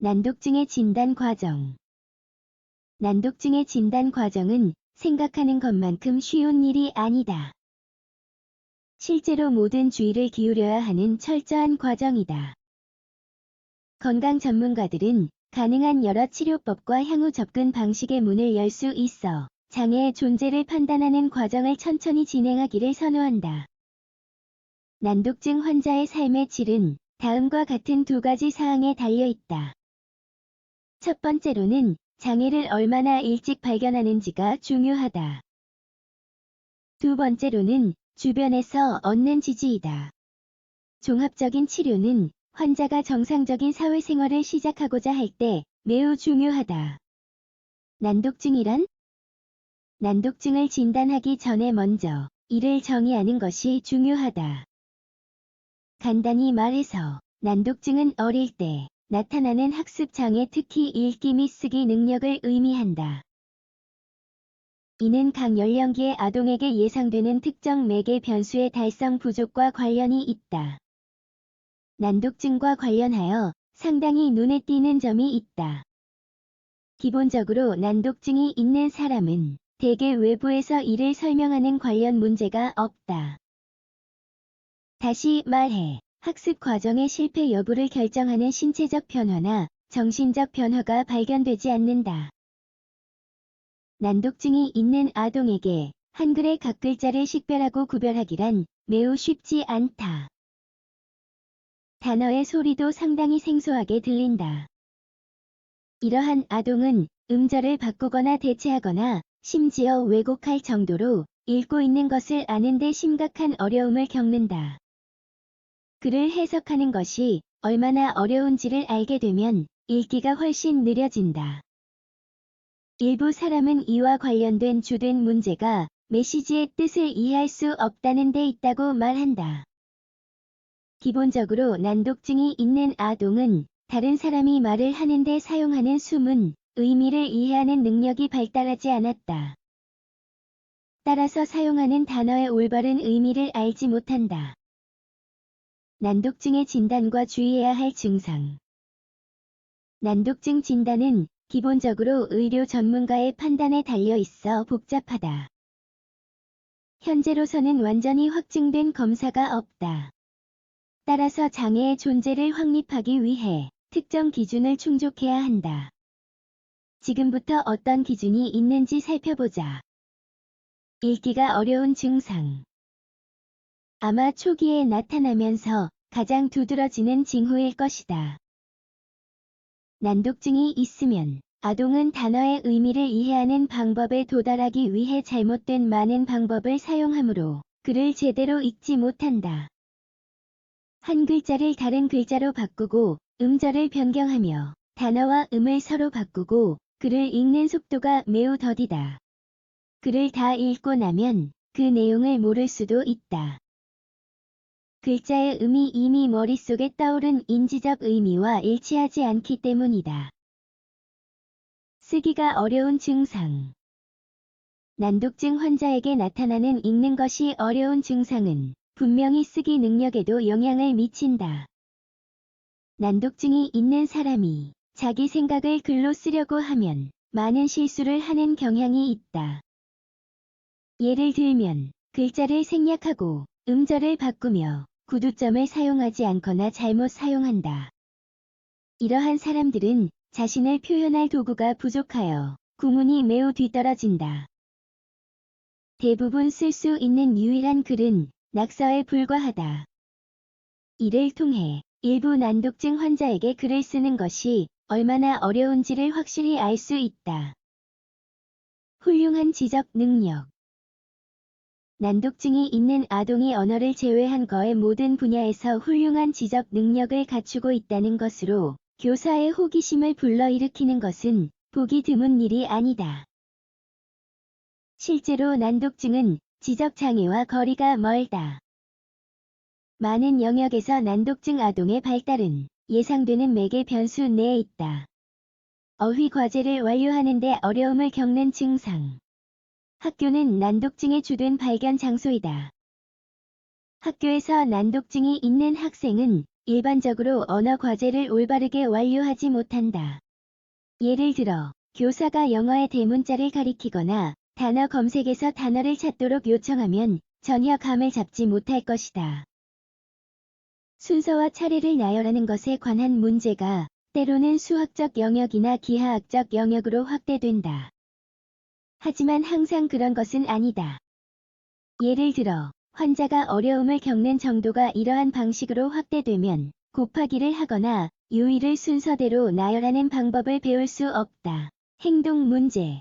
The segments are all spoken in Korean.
난독증의 진단 과정. 난독증의 진단 과정은 생각하는 것만큼 쉬운 일이 아니다. 실제로 모든 주의를 기울여야 하는 철저한 과정이다. 건강 전문가들은 가능한 여러 치료법과 향후 접근 방식의 문을 열 수 있어 장애의 존재를 판단하는 과정을 천천히 진행하기를 선호한다. 난독증 환자의 삶의 질은 다음과 같은 두 가지 사항에 달려 있다. 첫 번째로는 장애를 얼마나 일찍 발견하는지가 중요하다. 두 번째로는 주변에서 얻는 지지이다. 종합적인 치료는 환자가 정상적인 사회생활을 시작하고자 할 때 매우 중요하다. 난독증이란? 난독증을 진단하기 전에 먼저 이를 정의하는 것이 중요하다. 간단히 말해서 난독증은 어릴 때 나타나는 학습 장애, 특히 읽기 및 쓰기 능력을 의미한다. 이는 각 연령기의 아동에게 예상되는 특정 매개 변수의 달성 부족과 관련이 있다. 난독증과 관련하여 상당히 눈에 띄는 점이 있다. 기본적으로 난독증이 있는 사람은 대개 외부에서 이를 설명하는 관련 문제가 없다. 다시 말해, 학습 과정의 실패 여부를 결정하는 신체적 변화나 정신적 변화가 발견되지 않는다. 난독증이 있는 아동에게 한글의 각 글자를 식별하고 구별하기란 매우 쉽지 않다. 단어의 소리도 상당히 생소하게 들린다. 이러한 아동은 음절을 바꾸거나 대체하거나 심지어 왜곡할 정도로 읽고 있는 것을 아는데 심각한 어려움을 겪는다. 글을 해석하는 것이 얼마나 어려운지를 알게 되면 읽기가 훨씬 느려진다. 일부 사람은 이와 관련된 주된 문제가 메시지의 뜻을 이해할 수 없다는 데 있다고 말한다. 기본적으로 난독증이 있는 아동은 다른 사람이 말을 하는데 사용하는 수문, 의미를 이해하는 능력이 발달하지 않았다. 따라서 사용하는 단어의 올바른 의미를 알지 못한다. 난독증의 진단과 주의해야 할 증상. 난독증 진단은 기본적으로 의료 전문가의 판단에 달려 있어 복잡하다. 현재로서는 완전히 확증된 검사가 없다. 따라서 장애의 존재를 확립하기 위해 특정 기준을 충족해야 한다. 지금부터 어떤 기준이 있는지 살펴보자. 읽기가 어려운 증상. 아마 초기에 나타나면서 가장 두드러지는 징후일 것이다. 난독증이 있으면 아동은 단어의 의미를 이해하는 방법에 도달하기 위해 잘못된 많은 방법을 사용하므로 글을 제대로 읽지 못한다. 한 글자를 다른 글자로 바꾸고 음절을 변경하며 단어와 음을 서로 바꾸고 글을 읽는 속도가 매우 더디다. 글을 다 읽고 나면 그 내용을 모를 수도 있다. 글자의 음이 이미 머릿속에 떠오른 인지적 의미와 일치하지 않기 때문이다. 쓰기가 어려운 증상. 난독증 환자에게 나타나는 읽는 것이 어려운 증상은 분명히 쓰기 능력에도 영향을 미친다. 난독증이 있는 사람이 자기 생각을 글로 쓰려고 하면 많은 실수를 하는 경향이 있다. 예를 들면 글자를 생략하고 음절을 바꾸며 구두점을 사용하지 않거나 잘못 사용한다. 이러한 사람들은 자신을 표현할 도구가 부족하여 구문이 매우 뒤떨어진다. 대부분 쓸 수 있는 유일한 글은 낙서에 불과하다. 이를 통해 일부 난독증 환자에게 글을 쓰는 것이 얼마나 어려운지를 확실히 알 수 있다. 훌륭한 지적 능력. 난독증이 있는 아동이 언어를 제외한 거의 모든 분야에서 훌륭한 지적 능력을 갖추고 있다는 것으로 교사의 호기심을 불러일으키는 것은 보기 드문 일이 아니다. 실제로 난독증은 지적장애와 거리가 멀다. 많은 영역에서 난독증 아동의 발달은 예상되는 매개 변수 내에 있다. 어휘 과제를 완료하는 데 어려움을 겪는 증상. 학교는 난독증의 주된 발견 장소이다. 학교에서 난독증이 있는 학생은 일반적으로 언어 과제를 올바르게 완료하지 못한다. 예를 들어, 교사가 영어의 대문자를 가리키거나 단어 검색에서 단어를 찾도록 요청하면 전혀 감을 잡지 못할 것이다. 순서와 차례를 나열하는 것에 관한 문제가 때로는 수학적 영역이나 기하학적 영역으로 확대된다. 하지만 항상 그런 것은 아니다. 예를 들어, 환자가 어려움을 겪는 정도가 이러한 방식으로 확대되면 곱하기를 하거나 유의를 순서대로 나열하는 방법을 배울 수 없다. 행동 문제.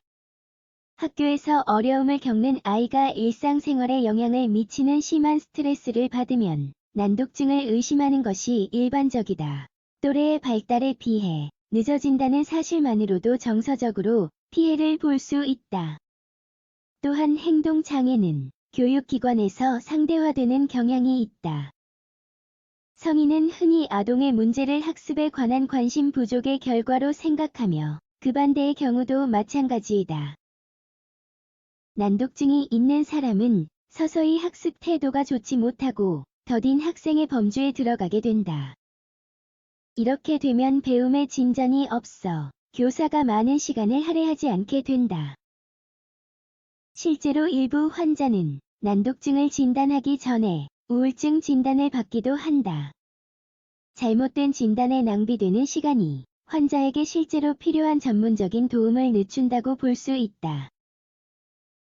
학교에서 어려움을 겪는 아이가 일상생활에 영향을 미치는 심한 스트레스를 받으면 난독증을 의심하는 것이 일반적이다. 또래의 발달에 비해 늦어진다는 사실만으로도 정서적으로 피해를 볼 수 있다. 또한 행동장애는 교육기관에서 상대화되는 경향이 있다. 성인은 흔히 아동의 문제를 학습에 관한 관심 부족의 결과로 생각하며 그 반대의 경우도 마찬가지이다. 난독증이 있는 사람은 서서히 학습 태도가 좋지 못하고 더딘 학생의 범주에 들어가게 된다. 이렇게 되면 배움에 진전이 없어 교사가 많은 시간을 할애하지 않게 된다. 실제로 일부 환자는 난독증을 진단하기 전에 우울증 진단을 받기도 한다. 잘못된 진단에 낭비되는 시간이 환자에게 실제로 필요한 전문적인 도움을 늦춘다고 볼 수 있다.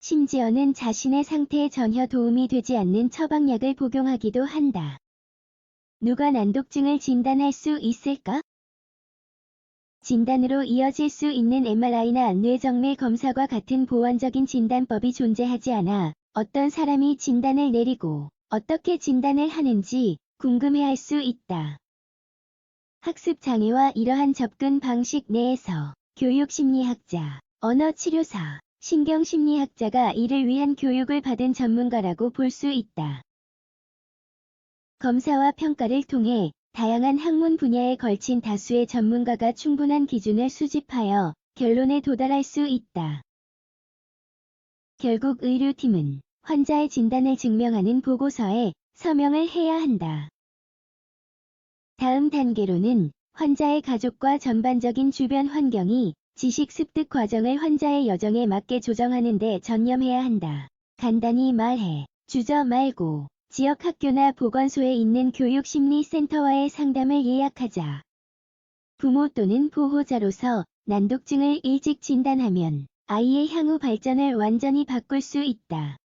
심지어는 자신의 상태에 전혀 도움이 되지 않는 처방약을 복용하기도 한다. 누가 난독증을 진단할 수 있을까? 진단으로 이어질 수 있는 MRI나 뇌정밀 검사와 같은 보완적인 진단법이 존재하지 않아 어떤 사람이 진단을 내리고 어떻게 진단을 하는지 궁금해할 수 있다. 학습 장애와 이러한 접근 방식 내에서 교육심리학자, 언어치료사, 신경심리학자가 이를 위한 교육을 받은 전문가라고 볼 수 있다. 검사와 평가를 통해 다양한 학문 분야에 걸친 다수의 전문가가 충분한 기준을 수집하여 결론에 도달할 수 있다. 결국 의료팀은 환자의 진단을 증명하는 보고서에 서명을 해야 한다. 다음 단계로는 환자의 가족과 전반적인 주변 환경이 지식 습득 과정을 환자의 여정에 맞게 조정하는 데 전념해야 한다. 간단히 말해, 주저 말고 지역 학교나 보건소에 있는 교육심리센터와의 상담을 예약하자. 부모 또는 보호자로서 난독증을 일찍 진단하면 아이의 향후 발전을 완전히 바꿀 수 있다.